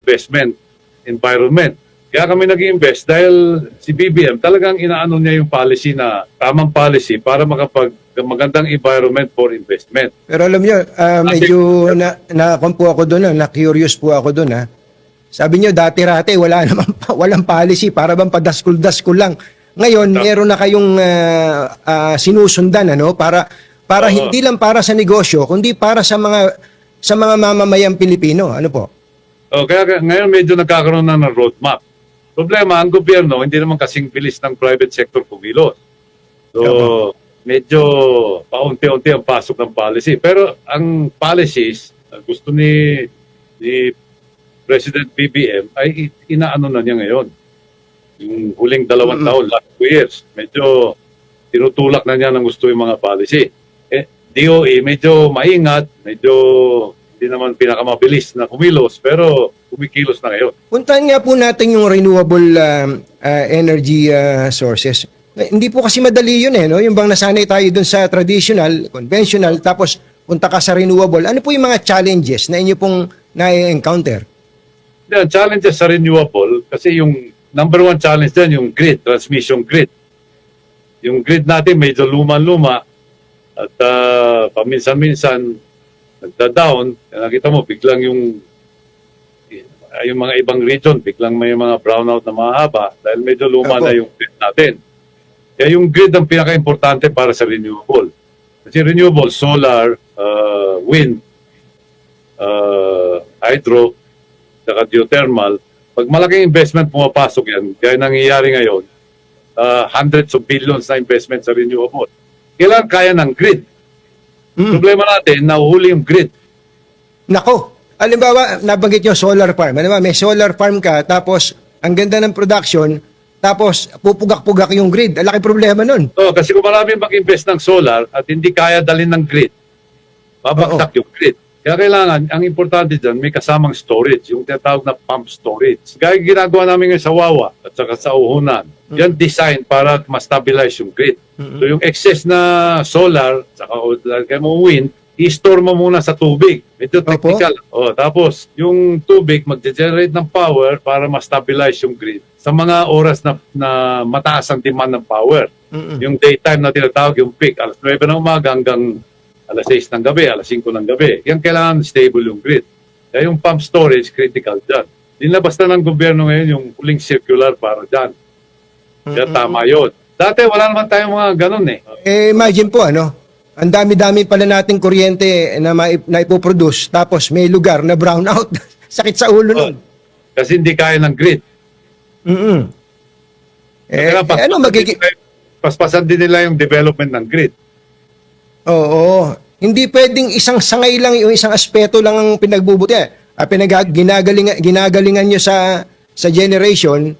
investment environment. Kaya kami nag-invest dahil si BBM talagang inaano niya yung policy na tamang policy para magandang environment for investment. Pero alam niyo, medyo na-po ako doon, na-curious po ako doon. Sabi niyo, dati-rate, walang policy, para bang padaskul-daskul lang. Ngayon, meron na kayong sinusundan, ano, para hindi lang para sa negosyo, kundi para sa mga mamamayang Pilipino. Ano po? Kaya ngayon medyo nagkakaroon na ng roadmap. Problema, ang gobyerno, hindi naman kasing bilis ng private sector kumilos. So, medyo paunti-unti ang pasok ng policy. Pero ang policies, gusto ni President BBM ay inaano na niya ngayon. Yung huling 2 taon, last 2 years, medyo tinutulak na niya ng gusto yung mga policy. DOE, medyo maingat, medyo hindi naman pinakamabilis na kumilos, pero kumikilos na ngayon. Puntahan nga po natin yung renewable energy sources. Hindi po kasi madali yun no? Yung bang nasanay tayo dun sa traditional, conventional, tapos punta ka sa renewable. Ano po yung mga challenges na inyo pong na-encounter? The challenges sa renewable, kasi yung number 1 challenge dyan, yung grid, transmission grid. Yung grid natin medyo luma-luma at paminsan-minsan nagda-down. Nakita mo, biglang yung mga ibang region, biglang may mga brownout na mahaba dahil medyo luma na yung grid natin. Kaya yung grid ang pinaka-importante para sa renewable. Kasi renewable, solar, wind, hydro, saka geothermal, pag malaking investment pumapasok yan, kaya nangyayari ngayon, hundreds of billions na investment sa renewable. Kailangan kaya ng grid. Problema natin, nahuhuli yung grid. Nako, halimbawa, nabanggit nyo solar farm. Halimbawa, may solar farm ka, tapos ang ganda ng production, tapos pupugak-pugak yung grid. Ang laki problema nun. Kasi kung marami mag-invest ng solar at hindi kaya dalhin ng grid, babagsak yung grid. Kaya kailangan, ang importante dyan, may kasamang storage, yung tinatawag na pump storage. Gaya ginagawa namin ngayon sa Wawa at saka sa Uhunan. Yan design para ma-stabilize yung grid. So yung excess na solar, saka kaya mo wind, i-store mo muna sa tubig. Medyo technical. Tapos, yung tubig mag-generate ng power para ma-stabilize yung grid sa mga oras na mataas ang demand ng power. Yung daytime na tinatawag, yung peak, alas 9 ng umaga hanggang alas 6 ng gabi, alas 5 ng gabi. Yan kailangan stable yung grid. Kaya yung pump storage, critical dyan. Dinlabas na ng gobyerno ngayon yung huling circular para dyan. Kaya tama yun. Dati wala naman tayong mga ganun Imagine po, ang dami-dami pala nating kuryente na ipoproduce, tapos may lugar na brownout. Sakit sa ulo nun. Kasi hindi kaya ng grid. Ano magiging... Paspasan din nila yung development ng grid. Oo. Hindi pwedeng isang sangay lang, yung isang aspeto lang ang pinagbubuti. Ginagalingan nyo sa generation,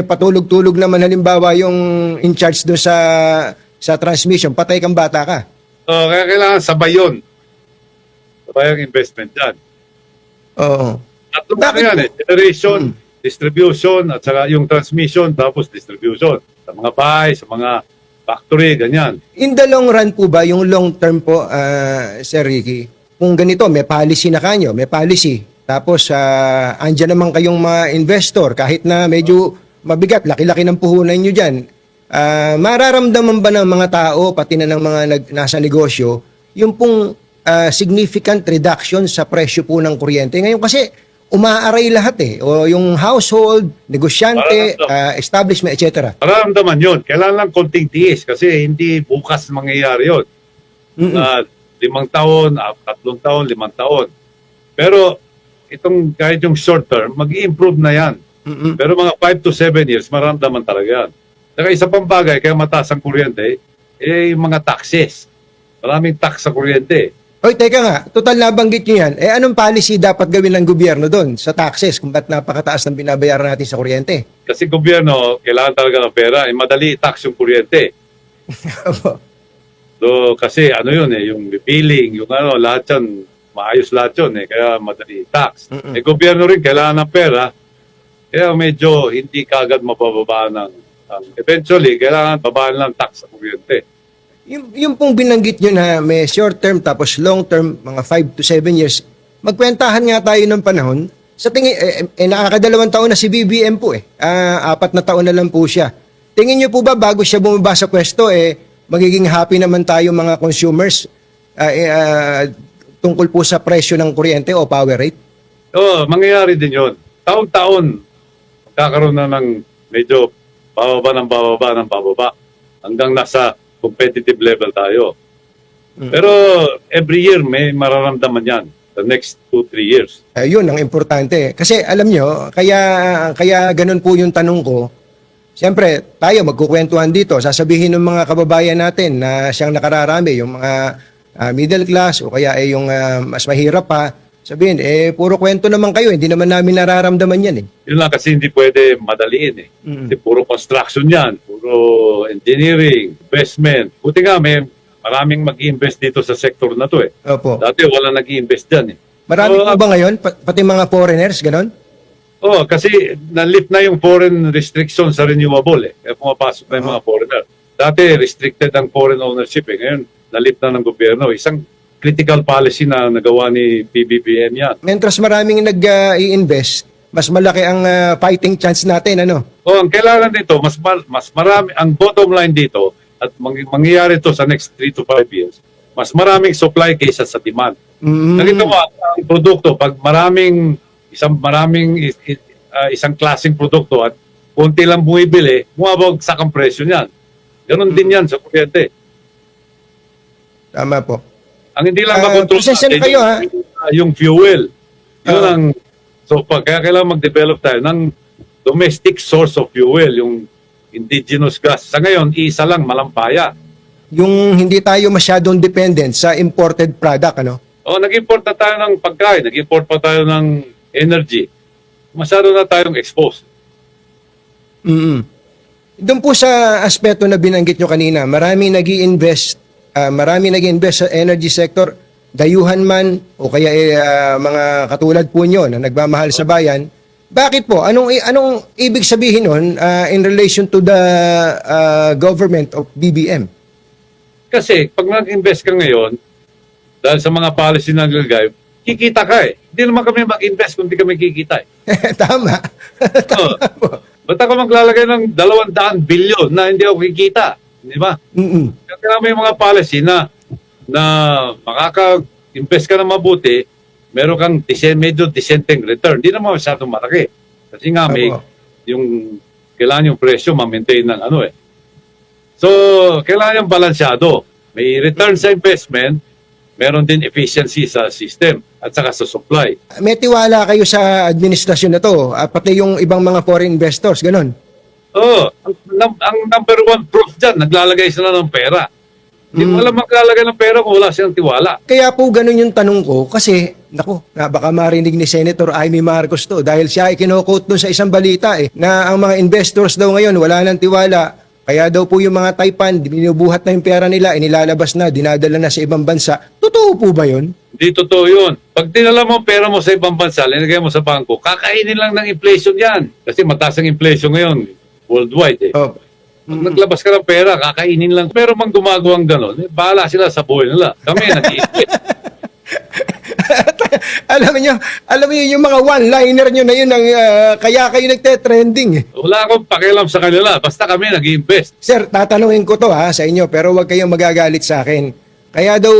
patulog-tulog naman halimbawa yung in charge doon sa transmission, patay kang bata ka. Kaya kailangan sabay yun. Sabay ang investment dyan. Oo. Tatlo na yan generation, distribution, at saka yung transmission, tapos distribution. Sa mga bahay, sa mga factory, ganyan. In the long run po ba, yung long term po, Sir Ricky, kung ganito, may policy na kanyo, may policy, tapos andyan naman kayong mga investor, kahit na medyo mabigat, laki-laki ng puhunan nyo dyan, mararamdaman ba ng mga tao, pati na ng mga nasa negosyo, yung pong significant reduction sa presyo po ng kuryente? Ngayon kasi, umaaray lahat o yung household, negosyante, establishment, etc. Nararamdaman yun. Kailangan lang konting tiis kasi hindi bukas mangyayari yun. 5 taon, 3 taon, 5 taon. Pero kahit yung short term, mag-i-improve na yan. Pero mga 5 to 7 years, maramdaman talaga yan. Saka isa pang bagay, kaya mataas ang kuryente, yung mga taxes. Maraming tax sa kuryente. Hoy, teka nga, total nabanggit nyo yan. Anong policy dapat gawin ng gobyerno doon sa taxes kung ba't napakataas ng binabayaran natin sa kuryente? Kasi gobyerno, kailangan talaga ng pera. Madali i-tax yung kuryente. So, kasi yun yung billing, yung lahat yan, maayos lahat yun kaya madali i-tax. Gobyerno rin, kailangan ng pera. Kaya medyo hindi kagad mabababa eventually, kailangan babaan ng tax sa kuryente. Yung pong binanggit nyo na may short term tapos long term, mga 5 to 7 years, magkwentahan nga tayo ng panahon Sa tingin, nakakadalawang taon na si BBM po eh. 4 na taon na lang po siya. Tingin niyo po ba bago siya bumaba sa pwesto, magiging happy naman tayo mga consumers tungkol po sa presyo ng kuryente o power rate? Oo, mangyayari din yun. Taon-taon, kakaroon na ng medyo bababa hanggang nasa competitive level tayo. Pero every year may mararamdaman yan. The next 2-3 years. Yun ang importante. Kasi alam nyo, kaya ganun po yung tanong ko. Siyempre, tayo magkukwentuhan dito. Sasabihin ng mga kababayan natin na siyang nakararami, yung mga middle class o kaya yung mas mahirap pa. Sabihin, puro kwento naman kayo. Hindi naman namin nararamdaman yan eh. Yun lang kasi hindi pwede madaliin eh. Kasi puro construction yan, puro engineering, investment. Buti nga maraming mag-i-invest dito sa sektor na to eh. Opo. Dati wala nag-i-invest dyan eh. Marami po ba ngayon? Pati mga foreigners, ganon? Oo, kasi na-lift na yung foreign restrictions sa renewable eh. Kaya pumapasok na yung mga foreigner. Dati restricted ang foreign ownership eh. Ngayon, na-lift na ng gobyerno. Isang critical policy na nagawa ni PBBM yan. Mentras maraming nag-i-invest, mas malaki ang fighting chance natin, ano? Ang kailangan dito, mas marami, ang bottom line dito, at mangyayari to sa next 3 to 5 years, mas maraming supply kaysa sa demand. Nakita mo, ang produkto, pag isang klaseng produkto at konti lang bumibili, bumabagsak ang presyo niyan. Ganon din yan sa kuryente. Tama po. Ang hindi lang makontrol kayo, yung fuel. Yun kaya kailangan mag-develop tayo ng domestic source of fuel, yung indigenous gas. Sa ngayon, isa lang, Malampaya. Yung hindi tayo masyadong dependent sa imported product, ano? Nag-import na tayo ng pagkain, nag-import pa tayo ng energy. Masyado na tayong exposed. Doon po sa aspeto na binanggit nyo kanina, marami nag-i-invest sa energy sector, dayuhan man o kaya mga katulad po nyo na nagmamahal sa bayan. Bakit po? Anong ibig sabihin nun in relation to the government of BBM? Kasi pag nag-invest ka ngayon, dahil sa mga policy na nagagay, kikita ka eh. Hindi naman kami mag-invest kung hindi kami kikita eh. Tama. Tama po. Ba't ako maglalagay ng 200 billion na hindi ako kikita? Di ba? Kaya may mga policy na makaka-invest ka na mabuti, meron kang medyo dissenting return. Hindi naman masyadong malaki. Kasi nga kailangan yung presyo ma-maintain ng So, kailangan yung balansyado. May return sa investment, meron din efficiency sa system at saka sa supply. May tiwala kayo sa administrasyon na to, pati yung ibang mga foreign investors, ganon? Ang number one proof dyan, naglalagay sila ng pera. Hindi mo alam maglalagay ng pera kung wala silang tiwala. Kaya po ganun yung tanong ko kasi, baka marinig ni Senator Amy Marcos to dahil siya ay kino-quote dun sa isang balita na ang mga investors daw ngayon wala nang tiwala. Kaya daw po yung mga Taipan, binubuhat na yung pera nila, inilalabas na, dinadala na sa ibang bansa. Totoo po ba yun? Hindi totoo yun. Pag dinala mo ang pera mo sa ibang bansa, linagay mo sa bangko, kakainin lang ng inflation yan. Kasi mataas ang inflation ngayon, worldwide eh. Pag naglabas ka ng pera, kakainin lang. Pero mang gumagawang gano'n, bahala sila sa buhay nila. Kami nag-i-invest. alam niyo yung mga one-liner nyo na yun kaya kayo nagte-trending eh. Wala akong pakialam sa kanila, basta kami nag-i-invest. Sir, tatanungin ko to sa inyo pero wag kayong magagalit sa akin. Kaya daw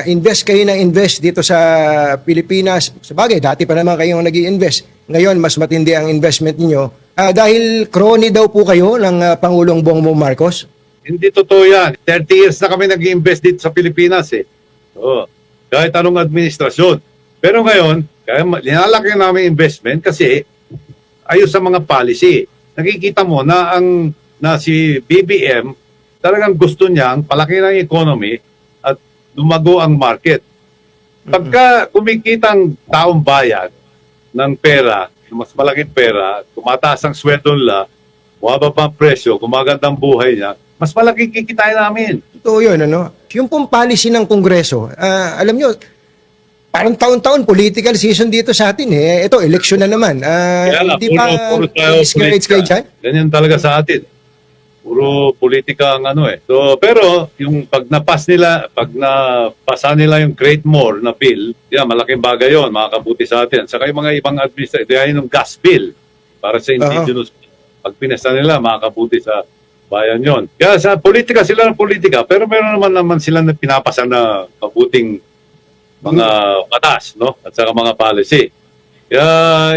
invest kayo ng invest dito sa Pilipinas. Sabagay, dati pa naman kayong nag-i-invest. Ngayon, mas matindi ang investment niyo. Dahil crony daw po kayo ng Pangulong Bongbong Marcos? Hindi totoo yan. 30 years na kami nag-i-invest dito sa Pilipinas eh. Kahit anong administrasyon. Pero ngayon, kaya linalaki namin investment kasi ayos sa mga policy. Nakikita mo na si BBM talagang gusto niyang palaki ng economy at lumago ang market. Pagka kumikita ang taong bayan ng pera, mas malaking pera, tumataas ang sweldo nila, bumababa ang presyo, gumaganda ang buhay niya, mas malaki kikitain namin. Ito yun, Yung pong policy ng Kongreso, alam nyo, parang taon-taon political season dito sa atin eh. Ito, eleksyon na naman. Hindi pa discourage kayo dyan? Ganyan talaga sa atin. Puro politika ang ano eh. So, pero yung pag napasa nila yung Create More na bill, yeah, malaking bagay yon, makakabuti sa atin. Saka yung mga ibang administrative, yung gas bill para sa indigenous. Pag pinasa nila, makakabuti sa bayan yon. Kaya sa politika, sila ng politika, pero meron naman sila na pinapasa na mabuting mga batas, no? At saka mga policy. Kaya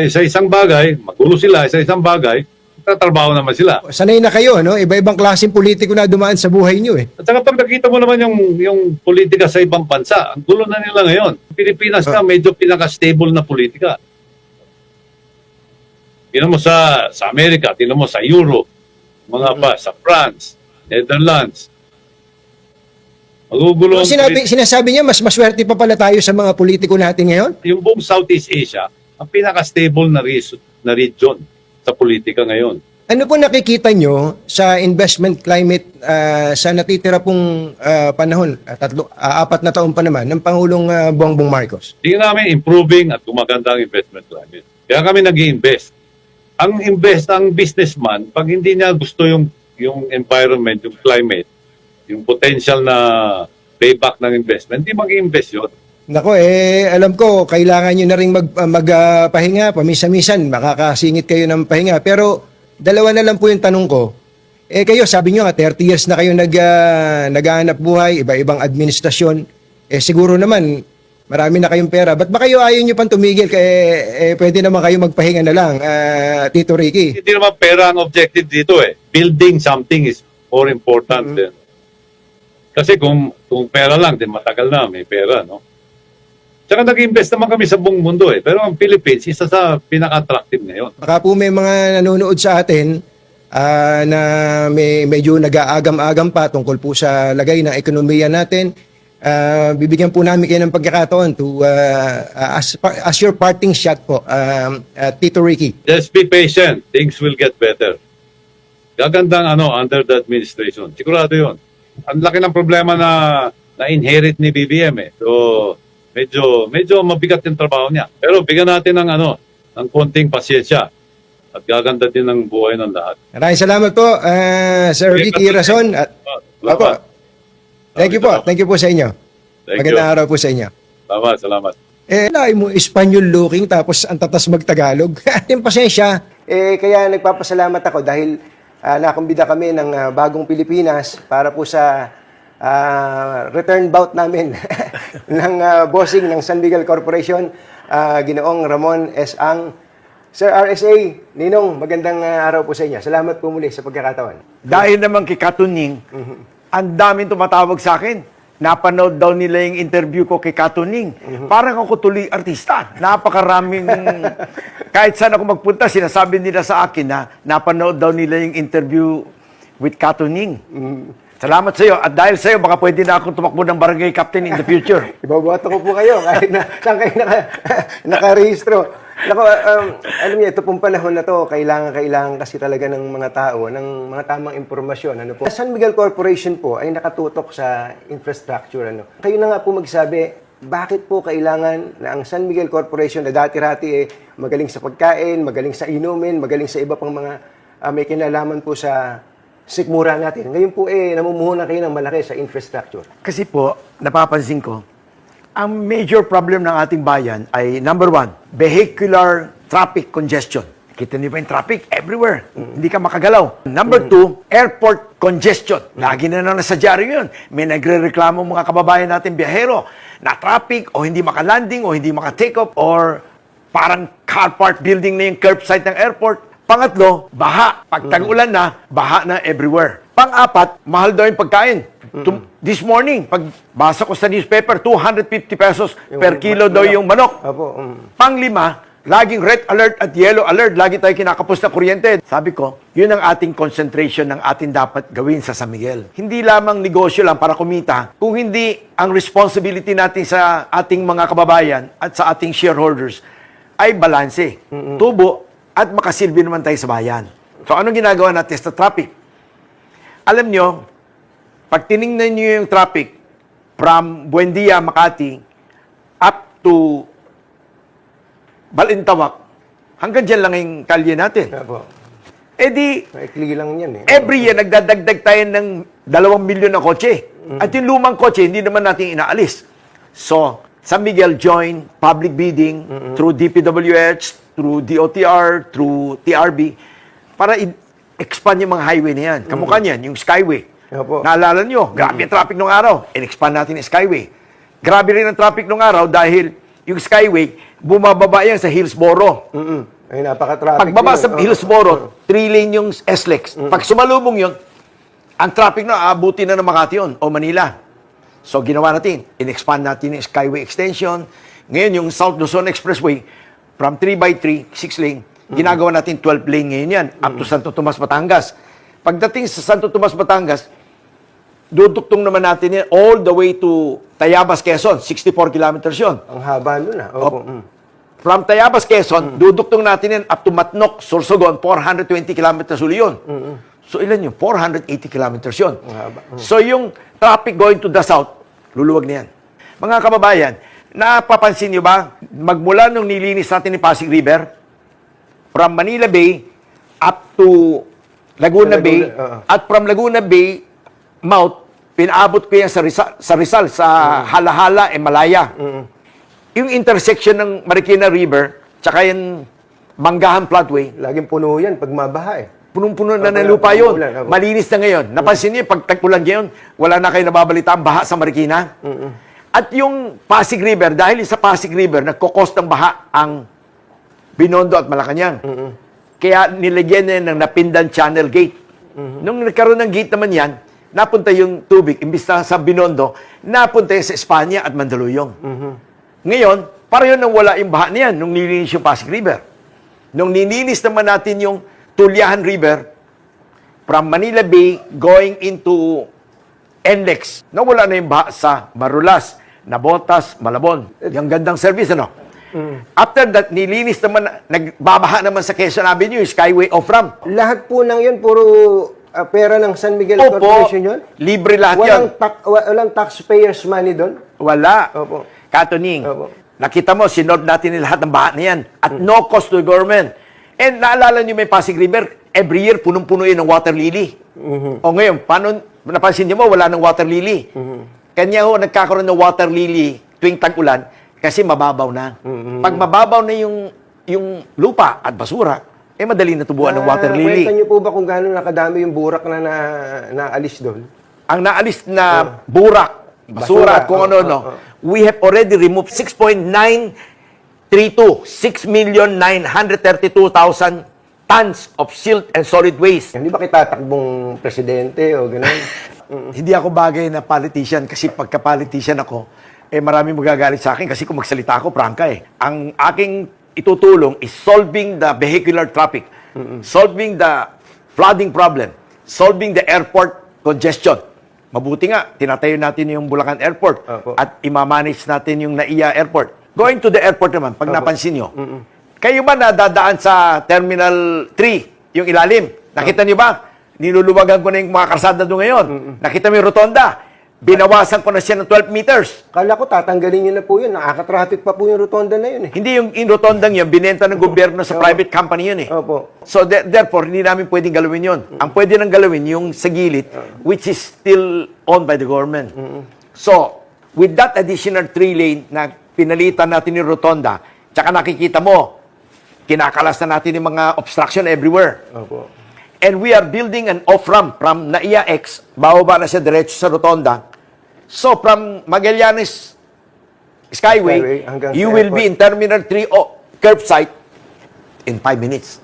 isa-isang bagay, magulo sila, isa-isang bagay, tatrabaho naman sila. Sanay na kayo, no? Iba-ibang klaseng politiko na dumaan sa buhay niyo eh. At saka pag nakita mo naman yung politika sa ibang bansa, ang gulo na nila ngayon. Pilipinas na medyo pinaka-stable na politika. Tingnan mo sa Amerika, tingnan mo sa Europe, mga pa, sa France, Netherlands. Magugulo ang Sinasabi niya, mas maswerte pa pala tayo sa mga politiko natin ngayon? yung buong Southeast Asia, ang pinaka-stable na region sa politika ngayon. Ano po nakikita nyo sa investment climate sa natitira pong panahon, 4 na taon pa naman, ng Pangulong Bongbong Marcos? Tingnan namin improving at gumaganda ang investment climate. Kaya kami nag-i-invest. Ang businessman, pag hindi niya gusto yung environment, yung climate, yung potential na payback ng investment, hindi mag-i-invest yun. Nako, alam ko, kailangan nyo na rin magpahinga, paminsan-minsan, makakasingit kayo ng pahinga. Pero, dalawa na lang po yung tanong ko. Kayo, sabi nyo nga, 30 years na kayo naghahanap buhay, iba-ibang administrasyon. Siguro naman, marami na kayong pera. Ba't ba kayo ayaw nyo pang tumigil? Pwede naman kayo magpahinga na lang, Tito Ricky. Hindi naman pera ang objective dito eh. Building something is more important than. Kasi kung pera lang, din matagal na, may pera, no? Tsaka nag-invest naman kami sa buong mundo eh. Pero ang Philippines, isa sa pinaka-attractive ngayon. Baka po may mga nanonood sa atin na medyo nag-aagam-agam pa tungkol po sa lagay ng ekonomiya natin. Bibigyan po namin kayo ng pagkakataon to as your parting shot po, Tito Ricky. Just be patient. Things will get better. Gagandang under the administration. Sigurado yun. Ang laki ng problema na inherit ni BBM eh. So, medyo mabigat yung trabaho niya. Pero bigyan natin ng konting pasyensya at gaganda din ang buhay ng lahat. Maraming salamat po, Sir Ricky Rason. Thank you po. Thank you po sa inyo. Magandang araw po sa inyo. Salamat. Lahi mo, Espanyol looking tapos ang tatas magtagalog. Yung pasensya. Kaya nagpapasalamat ako dahil nakumbida kami ng Bagong Pilipinas para po sa return bout namin ng bossing ng San Miguel Corporation, Ginoong Ramon S. Ang. Sir RSA, Ninong, magandang araw po sa inyo. Salamat po muli sa pagkakataon. Dahil naman kay Katuning, ang daming tumatawag sa akin. Napanood daw nila yung interview ko kay Katuning. Parang ako tuloy artista. Napakaraming, kahit saan ako magpunta, sinasabi nila sa akin na napanood daw nila yung interview with Katuning. Salamat sa iyo. At dahil sa iyo, baka pwede na akong tumakbo ng barangay captain in the future. Ibabato ko po kayo kahit na saan kayo nakarehistro. Alam niyo, ito pong panahon na to, kailangan kasi talaga ng mga tao ng mga tamang impormasyon. San Miguel Corporation po ay nakatutok sa infrastructure. Kayo na nga po magsabi, bakit po kailangan na ang San Miguel Corporation na dati-rati magaling sa pagkain, magaling sa inumin, magaling sa iba pang mga may kinalaman po sa sikmura natin. Ngayon po namumuhunan kayo ng malaki sa infrastructure. Kasi po, napapansin ko, ang major problem ng ating bayan ay, number 1, vehicular traffic congestion. Kita niyo ba yung traffic? Everywhere. Hindi ka makagalaw. Number 2, airport congestion. Lagi na nasa dyaryo yun. May nagre-reklamo mga kababayan natin, biyahero, na traffic o hindi makalanding o hindi maka-take off or parang car park building na yung curbside ng airport. Pangatlo, baha. Pag tag-ulan na, baha na everywhere. Pang-apat, mahal daw yung pagkain. This morning, pag basa ko sa newspaper, 250 pesos per kilo daw yung manok. Pang-lima, laging red alert at yellow alert. Lagi tayo kinakapos na kuryente. Sabi ko, yun ang ating concentration ng ating dapat gawin sa San Miguel. Hindi lamang negosyo lang para kumita, kung hindi ang responsibility natin sa ating mga kababayan at sa ating shareholders ay balanse, tubo, at makasilbi naman tayo sa bayan. So, anong ginagawa natin sa traffic? Alam nyo, pag tinignan nyo yung traffic from Buendia, Makati, up to Balintawak, hanggang dyan lang yung kalye natin. Eh di, Maikli lang yan eh. every year, nagdadagdag tayo ng 2 milyon na kotse. At yung lumang kotse, hindi naman natin inaalis. So, San Miguel join public bidding through DPWH, through DOTR, through TRB, para expand yung mga highway na yan. Kamukha niyan, yung Skyway. Opo. Naalala nyo, grabe yung traffic nung araw. In-expand natin yung Skyway. Grabe rin ang traffic nung araw dahil yung Skyway, bumababa yan sa Hillsboro. Ay, napaka-traffic. Pagbaba yun. sa Hillsboro, 3-lane yung SLEX. Pag sumalubong yun, ang traffic na aabuti na ng Makati yun o Manila. So, ginawa natin. In-expand natin yung Skyway extension. Ngayon, yung South Luzon Expressway, from 3x3, 6 lane, ginagawa natin 12 lane ngayon yan, up to Santo Tomas, Batangas. Pagdating sa Santo Tomas, Batangas, duduktong naman natin yan all the way to Tayabas, Quezon. 64 kilometers yun. Ang haba nun ah. Opo. From Tayabas, Quezon, duduktong natin yan up to Matnok, Sorsogon, 420 kilometers uli yun. So ilan yun? 480 kilometers yun. So yung traffic going to the south, luluwag na yan. Mga kababayan, napapansin nyo ba, magmula nung nilinis natin ni Pasig River, from Manila Bay up to Laguna Bay, at from Laguna Bay, mouth, pinaabot ko yan sa Rizal, sa Halahala, Malaya. Yung intersection ng Marikina River, tsaka yung Manggahan Floodway, Laging puno yan pag mabaha eh. punong-puno na Opo, ng lupa yun. ulan, opo. Malinis na ngayon. Napansin niyo, pag tag-ulan ngayon, wala na kayo nababalita ang baha sa Marikina. At yung Pasig River, dahil sa Pasig River, nagkukos ng baha ang Binondo at Malacanang. Kaya nilagyan na ng Napindan Channel Gate. Nung nagkaroon ng gate naman yan, napunta yung tubig, imbis na sa Binondo, napunta sa Espanya at Mandaluyong. Ngayon, pareho nang wala yung baha niyan nung nilinis yung Pasig River. Nung nilinis naman natin yung Tulyahan River, from Manila Bay going into NLEX, nawala na yung baha sa Marulas, Nabotas, Malabon. Yung gandang service, ano? After that, nilinis naman, nagbabaha naman sa Quezon Avenue, yung Skyway off-ramp. Lahat po ng yun, puro pera ng San Miguel Opo, Corporation yun? libre lahat yan. Walang taxpayers money doon? Wala. Opo. Katuning, Opo. nakita mo, sinolve natin lahat ng baha na yan at no cost to the government. And naalala nyo may Pasig River, every year, punong-puno yun ng water lily. O ngayon, paano, napansin nyo mo, wala ng water lily. Kanya ho, nagkakaroon ng water lily tuwing tag-ulan kasi mababaw na. Pag mababaw na yung lupa at basura, eh madali na tubuan ng water lily. Kwenta niyo po ba kung gaano nakadami yung burak na naalis doon? Ang naalis na burak, basura, at kung ano-ano, we have already removed 6.932,000 tons of silt and solid waste. Hindi ba kitatakbong presidente o gano'n? Hindi ako bagay na politician kasi pagka-politician ako, eh maraming magagalit sa akin kasi kung magsalita ako, prangka eh. Ang aking itutulong is solving the vehicular traffic, solving the flooding problem, solving the airport congestion. Mabuti nga, tinatayo natin yung Bulacan Airport at imamanage natin yung NAIA Airport. Going to the airport naman, pag napansin nyo, kayo ba nadadaan sa Terminal 3, yung ilalim? Nakita nyo ba? Niluluwagan ko na yung mga karsada doon ngayon. Nakita mo yung rotonda? Binawasan ko na siya ng 12 meters. Kala ko tatanggalin niyo na po yun. Nakaka-traffic pa po yung rotonda na yun eh. Hindi yung rotondang yun, binenta ng gobyerno sa private company yun eh. Opo. So therefore, hindi namin pwedeng galawin yun. Ang pwede nang galawin yung sa gilid, which is still owned by the government. So, with that additional 3 lane na pinalitan natin yung rotonda, tsaka nakikita mo, kinakalas na natin yung mga obstruction everywhere. Opo. And we are building an off-ramp from NAIA X, bababa na siya diretso sa rotonda. So, from Magallanes Skyway, hanggang you sa will be in Terminal 3 curbside in 5 minutes.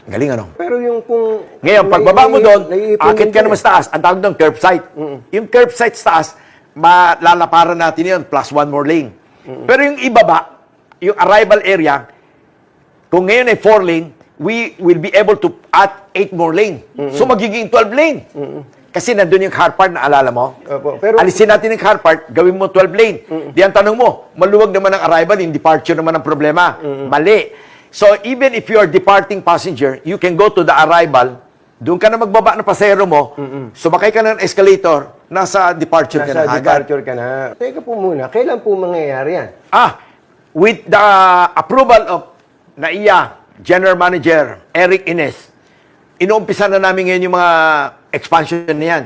Galing ano? Pero yung kung... Ngayon, pagbaba mo doon, naiipon akit ka din naman eh. sa taas. Ang tawag doon, curbside. Yung curbside sa taas, malalaparan natin yun, plus 1 more lane. Pero yung ibaba, yung arrival area, kung ngayon ay 4 lane, we will be able to add 8 more lane. So, magiging 12 lane. Kasi nandun yung car park na alala mo. Opo, pero- Alisin natin yung car park, gawin mo 12 lane. Di ang tanong mo, maluwag naman ang arrival, yung departure naman ang problema. Mali. So, even if you are departing passenger, you can go to the arrival, doon ka na magbaba ng pasahero mo, sumakay ka ng escalator, nasa departure ka na Nasa agad. departure ka na. Teka po muna, kailan po mangyayari yan? With the approval of NAIA General Manager Eric Ines, Inuumpisa na namin ngayon yung mga expansion na yan.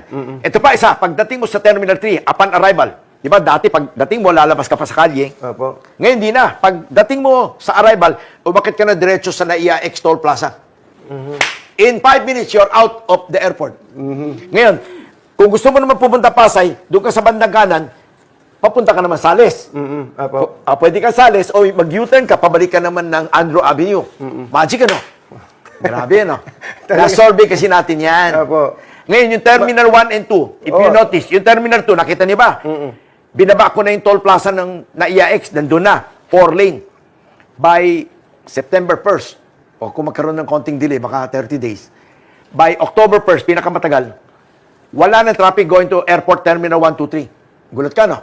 Ito pa isa, pagdating mo sa Terminal 3, upon arrival, di ba dati pagdating mo, lalabas ka pa sa kalye. Opo. Ngayon, di na. Pagdating mo sa arrival, umakit ka na diretso sa NAIA X-Toll Plaza. In 5 minutes, you're out of the airport. Ngayon, kung gusto mo naman pupunta Pasay, doon ka sa bandang kanan, papunta ka naman Sales. Opo. Pwede ka Sales o mag-U-turn ka, pabalik ka naman ng Andrew Avenue. Magic, ano? Grabe, ano? Na-survey kasi natin yan. Opo. Ngayon, yung Terminal 1 and 2, if you notice, yung Terminal 2, nakita niyo ba? Binaba ko na yung toll plaza ng NAIA X, nandun na, 4 lane. By September 1st, o kung magkaroon ng konting delay, baka 30 days, by October 1st, pinakamatagal, wala na traffic going to Airport Terminal 1, 2, 3. Gulat ka, no?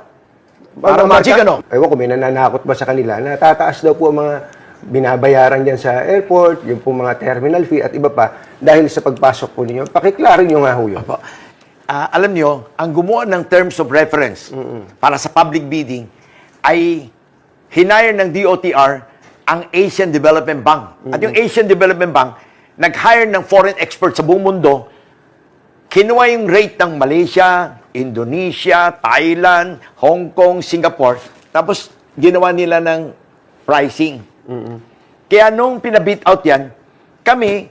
Parang magic, ano? Ewan ko, may nananakot ba sa kanila na tataas daw po ang mga binabayaran dyan sa airport, yung po mga terminal fee at iba pa, dahil sa pagpasok po ninyo. Pakiklaro nyo nga ho yun. Alam nyo, ang gumawa ng terms of reference para sa public bidding ay hinire ng DOTR ang Asian Development Bank. At yung Asian Development Bank, nag-hire ng foreign experts sa buong mundo, kinuha yung rate ng Malaysia, Indonesia, Thailand, Hong Kong, Singapore, tapos ginawa nila ng pricing. Kaya nung pinabid out yan, kami,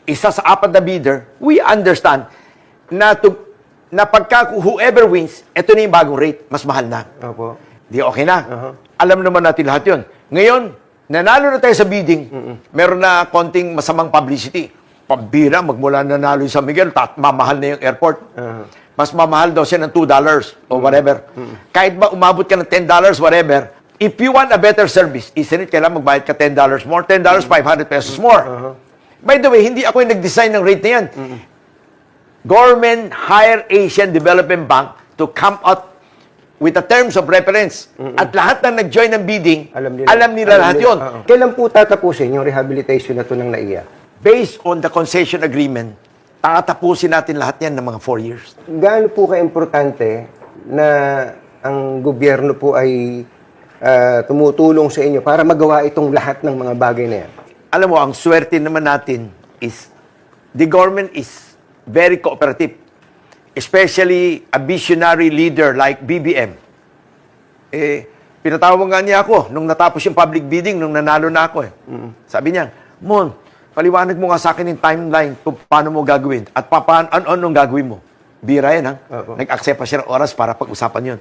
isa sa 4 na bidder, we understand na pagka whoever wins, ito na yung bagong rate, mas mahal na. Opo. Di okay na. Alam naman natin lahat yun. Ngayon, nanalo na tayo sa bidding, meron na konting masamang publicity. Pambira, magmula nanalo yung San Miguel, mamahal na yung airport. Mas mamahal daw siya ng $2 o whatever. Kahit ba umabot ka ng $10, whatever, if you want a better service, isn't it, kailangan magbayad ka $10 more, $10, 500 pesos more. By the way, hindi ako yung nag-design ng rate na yan. Government hire Asian Development Bank to come out with the terms of reference. At lahat na nag-join ng bidding, alam nila lahat yun. Kailan po tatapusin yung rehabilitation na ito ng NAIA? Based on the concession agreement, tatapusin natin lahat yan ng mga 4 years. Gaano po ka-importante na ang gobyerno po ay tumutulong sa inyo para magawa itong lahat ng mga bagay na yan? Alam mo, ang swerte naman natin is the government is very cooperative. Especially a visionary leader like BBM. Pinatawag nga niya ako nung natapos yung public bidding, nung nanalo na ako. Sabi niya, Mon, paliwanag mo nga sa akin yung timeline kung paano mo gagawin at ano gagawin mo. Bira yan, ha? Nag-accept pa siya ng oras para pag-usapan yun.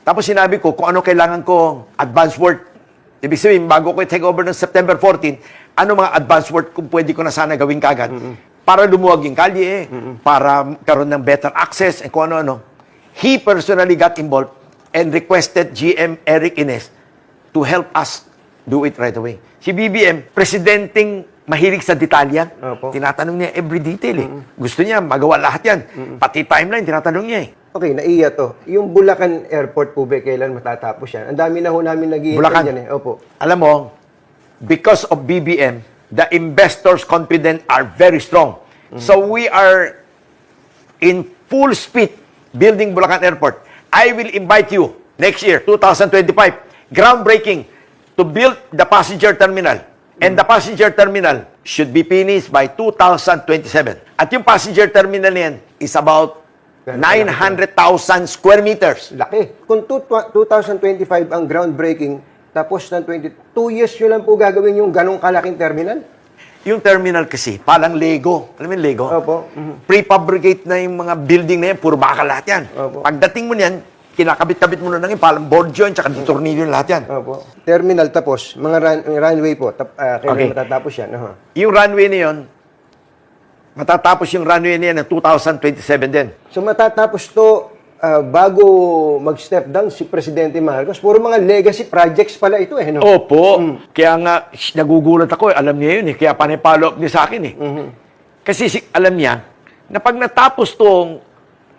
Tapos sinabi ko kung ano kailangan ko advance work. Ibig sabihin, bago ko i-take over ng September 14, ano mga advance work kung pwede ko na sana gawin kagad para lumuwag yung kalye, para karoon ng better access, and kung ano-ano. He personally got involved and requested GM Eric Ines to help us do it right away. Si BBM, presidenteng mahilig sa detalyan. Tinatanong niya every detail eh. Gusto niya magawa lahat yan. Pati timeline, tinatanong niya eh. Okay, NAIA to. Yung Bulacan Airport po ba, kailan matatapos yan? Ang dami na ho namin Bulacan. dyan eh. Opo. Alam mo, because of BBM, the investors' confidence are very strong. So we are in full speed building Bulacan Airport. I will invite you next year, 2025, groundbreaking to build the passenger terminal. And the passenger terminal should be finished by 2027. At yung passenger terminal yan is about 900,000 square meters. Laki. Kung 2025 ang groundbreaking, tapos ng 2 years nyo lang po gagawin yung ganong kalaking terminal? Yung terminal kasi, palang Lego. Alam mo yung Lego? Opo. Prefabricate na yung mga building na yan, puro bakal lahat yan. Opo. Pagdating mo niyan, kinakabit-kabit mo na lang yung palang board joint, tsaka tornilyo lahat yan. Opo. Terminal tapos, mga runway po, kailan Okay. matatapos yan? Yung runway na yun, matatapos yung runway na yan ng 2027 din. So matatapos to bago mag-step down si Presidente Marcos. Puro mga legacy projects pala ito eh. No? Opo. Kaya nga, nagugulat ako. Alam niya yun eh. Kaya panay-follow up niya sa akin eh. Kasi alam niya, na pag natapos tong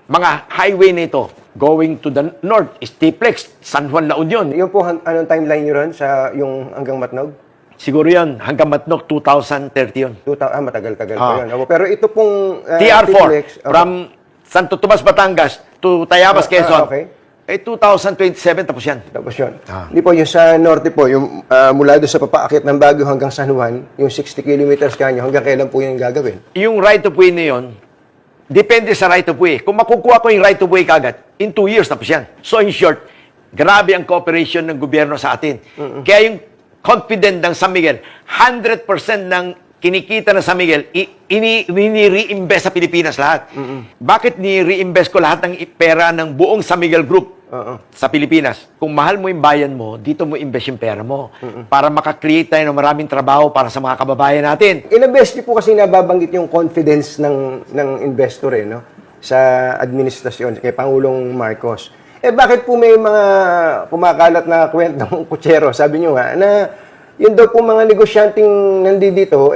mga highway na ito, going to the north, Stiplex, San Juan, La Union. Yung po, anong timeline nyo ron sa yung hanggang Matnog? Siguro yan, hanggang Matnog, 2030 yun. Matagal-tagal pa yun. Opo. Pero ito pong TR4, Stiplex, from Santo Tomas, Batangas to Tayabas, Quezon. Okay. Eh, 2027 tapos yan. Tapos yun. Ah. Hindi po, yung sa norte po, yung mula doon sa papaakit ng Baguio hanggang San Juan, yung 60 kilometers kanyo, hanggang kailan po yung gagawin? Yung right of way na yun, depende sa right of way. Kung makukuha ko yung right of way kagad, in 2 years tapos yan. So in short, grabe ang cooperation ng gobyerno sa atin. Kaya yung confident ng San Miguel, 100% ng kinikita ng San Miguel, ini-reinvest sa Pilipinas lahat. Bakit ni-reinvest ko lahat ng pera ng buong San Miguel Group sa Pilipinas? Kung mahal mo yung bayan mo, dito mo invest yung pera mo para makakreate tayo ng maraming trabaho para sa mga kababayan natin. Ilang beses niyo po kasi nababanggit yung confidence ng investor no? Sa administrasyon, kay Pangulong Marcos. Eh bakit po may mga kumakalat na kwentong kutsero? Sabi niyo nga na yun daw po mga negosyanteng nandito,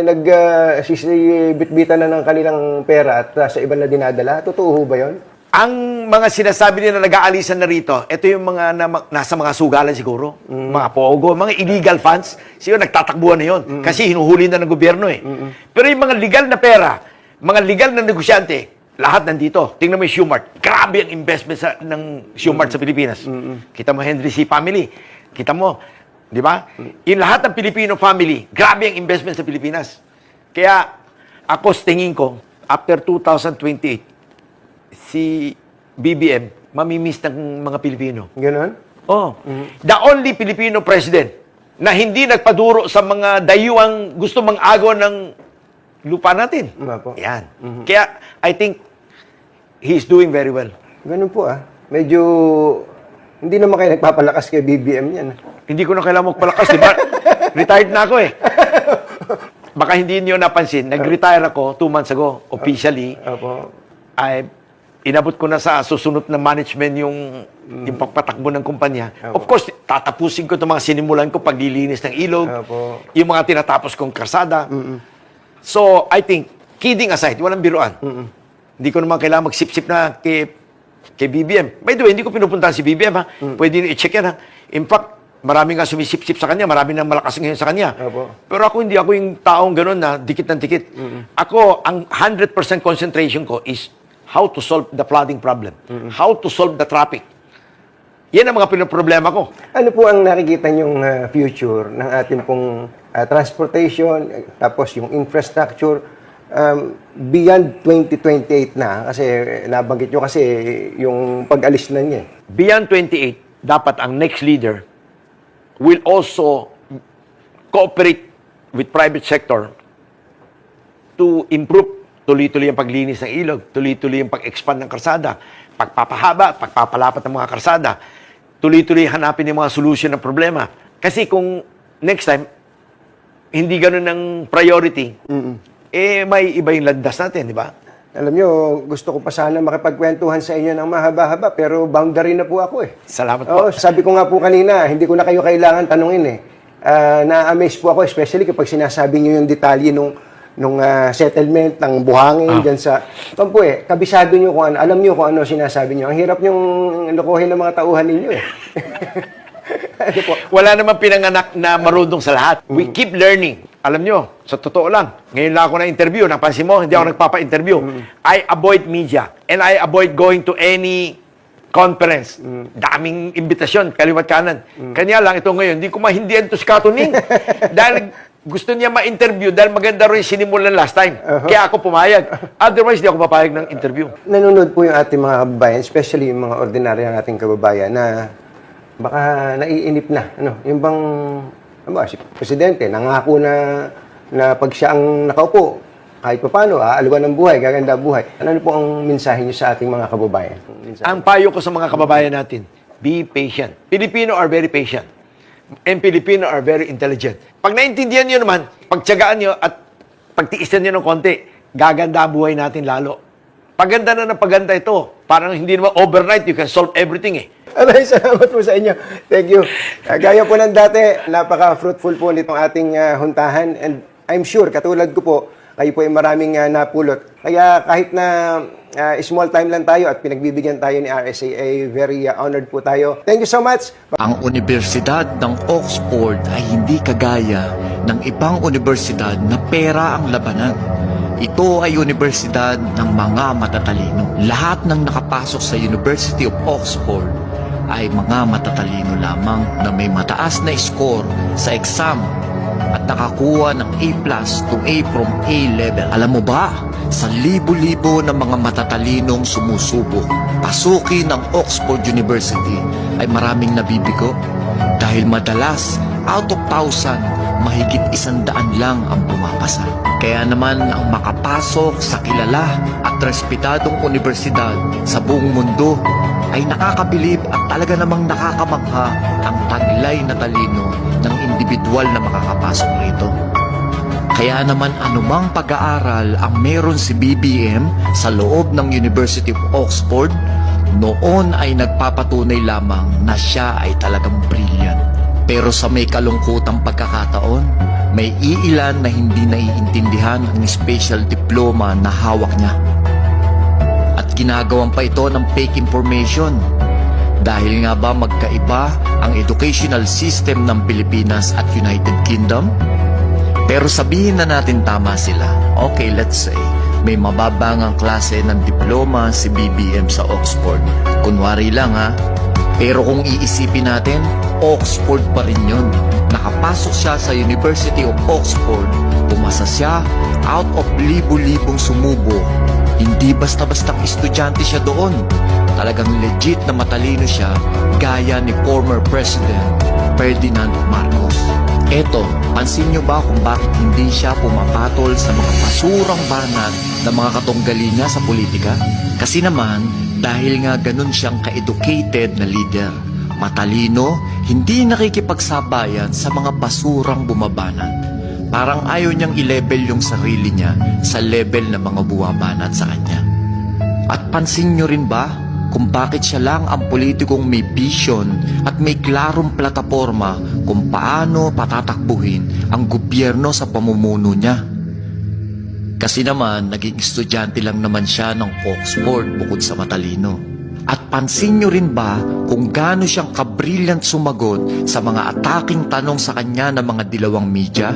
nagsisibit-bitan na ng kanilang pera at sa iba na dinadala. Totoo ho ba yun? Ang mga sinasabi nila nag-aalisan na rito, ito yung mga nasa mga sugalan siguro, mga pogo, mga illegal funds, siguro nagtatakbuhan na yun kasi hinuhuli na ng gobyerno eh. Pero yung mga legal na pera, mga legal na negosyante, lahat nandito. Tingnan mo yung Shumart. Grabe ang investment ng Shumart sa Pilipinas. Kita mo Henry C. family. Kita mo, di ba? Yung lahat ng Filipino family, grabe ang investment sa Pilipinas. Kaya ako tingin ko, after 2028, si BBM, mamimiss ng mga Pilipino. Ganon? Oh. The only Filipino president na hindi nagpaduro sa mga dayuang gusto mang-agaw ng lupa natin. Opo. Yan. Kaya, I think, he's doing very well. Ganun po Medyo, hindi naman kayo nagpapalakas kay BBM yan. Hindi ko na kailangan magpalakas, di ba? Retired na ako eh. Baka hindi niyo napansin, nag-retire ako 2 months ago, officially. Opo. Ay, inabot ko na sa susunod na management yung pagpatakbo ng kumpanya. Of course, tatapusin ko itong mga sinimulan ko, paglilinis ng ilog, Opo. yung mga tinatapos kong karsada. So, I think, kidding aside, walang biruan. Hindi ko naman kailangan magsip-sip na kay BBM. By the way, hindi ko pinupuntahan si BBM, ha? Pwede nyo i-check yan, ha? In fact, marami nga sumisip-sip sa kanya, marami nang malakas ngayon sa kanya. Opo. Pero ako, hindi ako yung taong ganun na dikit ng dikit. Ako, ang 100% concentration ko is how to solve the flooding problem. How to solve the traffic. Yan ang mga pinoproblema ko. Ano po ang nakikita niyong future ng ating pong transportation, tapos yung infrastructure, beyond 2028 na? Kasi nabanggit niyo kasi yung pag-alis na niya. Beyond 28, dapat ang next leader will also cooperate with private sector to improve tuloy-tuloy ang paglinis ng ilog, tuloy-tuloy ang pag-expand ng karsada, pagpapahaba, pagpapalapat ng mga karsada, tuloy-tuloy hanapin yung mga solution ng problema. Kasi kung next time, hindi ganun ang priority, may iba yung landas natin, di ba? Alam niyo, gusto ko pa sana makipagkwentuhan sa inyo ng mahaba-haba, pero boundary na po ako Salamat po. Oo, sabi ko nga po kanina, hindi ko na kayo kailangan tanungin Na-amaze po ako, especially kapag sinasabi niyo yung detalye nung settlement ng buhangin dyan sa... kabisado nyo kung ano, alam nyo kung ano sinasabi nyo. Ang hirap nyong lokohin ng mga tauhan ninyo Ano po? Wala namang pinanganak na marunong sa lahat. We keep learning. Alam nyo, sa totoo lang, ngayon lang ako na-interview, napansin mo, hindi ako nagpapa-interview. I avoid media and I avoid going to any conference. Daming imbitasyon, kaliwat kanan. Kanya lang, ito ngayon, hindi ko mahindihan to si Katuning. Dahil gusto niya ma-interview dahil maganda rin sinimulan last time. Kaya ako pumayag. Otherwise, di ako papayag ng interview. Nanonood po yung ating mga kababayan, especially yung mga ordinaryo ng ating kababayan na baka naiinip na. Yung bang, si Presidente, nangako na pag siya ang nakaupo, kahit pa paano, aaliwan ng buhay, gaganda buhay. Ano po ang mensahe niyo sa ating mga kababayan? Ang payo ko sa mga kababayan natin, be patient. Filipino are very patient. And Filipino are very intelligent. Pag naintindihan nyo naman, pagtiyagaan nyo at pagtiisan nyo ng konti, gaganda ang buhay natin lalo. Paganda na ng paganda ito. Parang hindi naman overnight, you can solve everything Maraming salamat po sa inyo. Thank you. Gaya po ng dati, napaka-fruitful po nitong ating huntahan. And I'm sure, katulad ko po, kayo po ay maraming napulot. Kaya kahit na small time lang tayo at pinagbibigyan tayo ni RSA, very honored po tayo. Thank you so much. Ang Universidad ng Oxford ay hindi kagaya ng ibang universidad na pera ang labanan. Ito ay universidad ng mga matatalino. Lahat ng nakapasok sa University of Oxford ay mga matatalino lamang na may mataas na score sa exam at nakakuha ng A+ to A from A level. Alam mo ba, sa libo-libo ng mga matatalinong sumusubok pasukin ng Oxford University ay maraming nabibigo dahil madalas out of 1,000, mahigit 100 lang ang pumapasa. Kaya naman ang makapasok sa kilala at respetadong universidad sa buong mundo ay nakakabilib at talaga namang nakakamangha ang taglay na talino ng individual na makakapasok rito. Kaya naman anumang pag-aaral ang meron si BBM sa loob ng University of Oxford, noon ay nagpapatunay lamang na siya ay talagang brilliant. Pero sa may kalungkutang pagkakataon, may iilan na hindi naiintindihan ang special diploma na hawak niya. At ginagawan pa ito ng fake information. Dahil nga ba magkaiba ang educational system ng Pilipinas at United Kingdom? Pero sabihin na natin tama sila. Okay, let's say, may mababangang klase ng diploma si BBM sa Oxford. Kunwari lang ha. Pero kung iisipin natin, Oxford pa rin yun. Nakapasok siya sa University of Oxford, pumasa siya out of libo-libong sumubok. Hindi basta-bastang estudyante siya doon. Talagang legit na matalino siya, gaya ni former President Ferdinand Marcos. Eto, pansin nyo ba kung bakit hindi siya pumapatol sa mga basurang banat na mga katunggali niya sa politika? Kasi naman, dahil nga ganun siyang ka-educated na leader, matalino, hindi nakikipagsabayan sa mga basurang bumabanat. Parang ayaw niyang i-level yung sarili niya sa level ng mga bumabanat sa kanya. At pansin nyo rin ba kung bakit siya lang ang politikong may vision at may klarong plataforma kung paano patatakbuhin ang gobyerno sa pamumuno niya? Kasi naman, naging estudyante lang naman siya ng Oxford bukod sa matalino. At pansin nyo rin ba kung gaano siyang kabrilliant sumagot sa mga ataking tanong sa kanya ng mga dilawang media?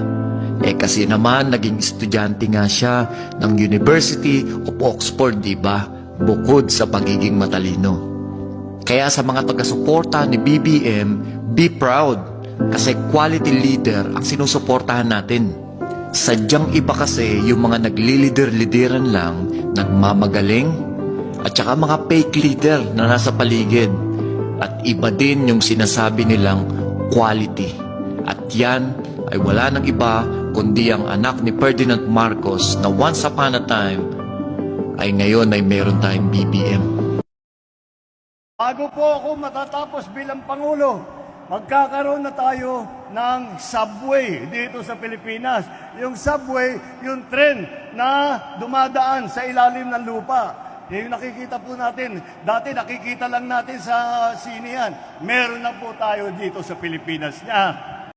Kasi naman, naging estudyante nga siya ng University of Oxford, diba? Bukod sa pagiging matalino. Kaya sa mga taga-suporta ni BBM, be proud kasi quality leader ang sinusuportahan natin. Sadyang iba kasi yung mga naglilider-lideran lang, nagmamagaling, at saka mga fake leader na nasa paligid. At iba din yung sinasabi nilang quality. At yan ay wala nang iba kundi ang anak ni Ferdinand Marcos na once upon a time ay ngayon ay meron tayong BBM. Bago po ako matatapos bilang Pangulo, magkakaroon na tayo ng subway dito sa Pilipinas. Yung subway, yung tren na dumadaan sa ilalim ng lupa. Yung nakikita po natin, dati nakikita lang natin sa sine yan. Meron na po tayo dito sa Pilipinas niya.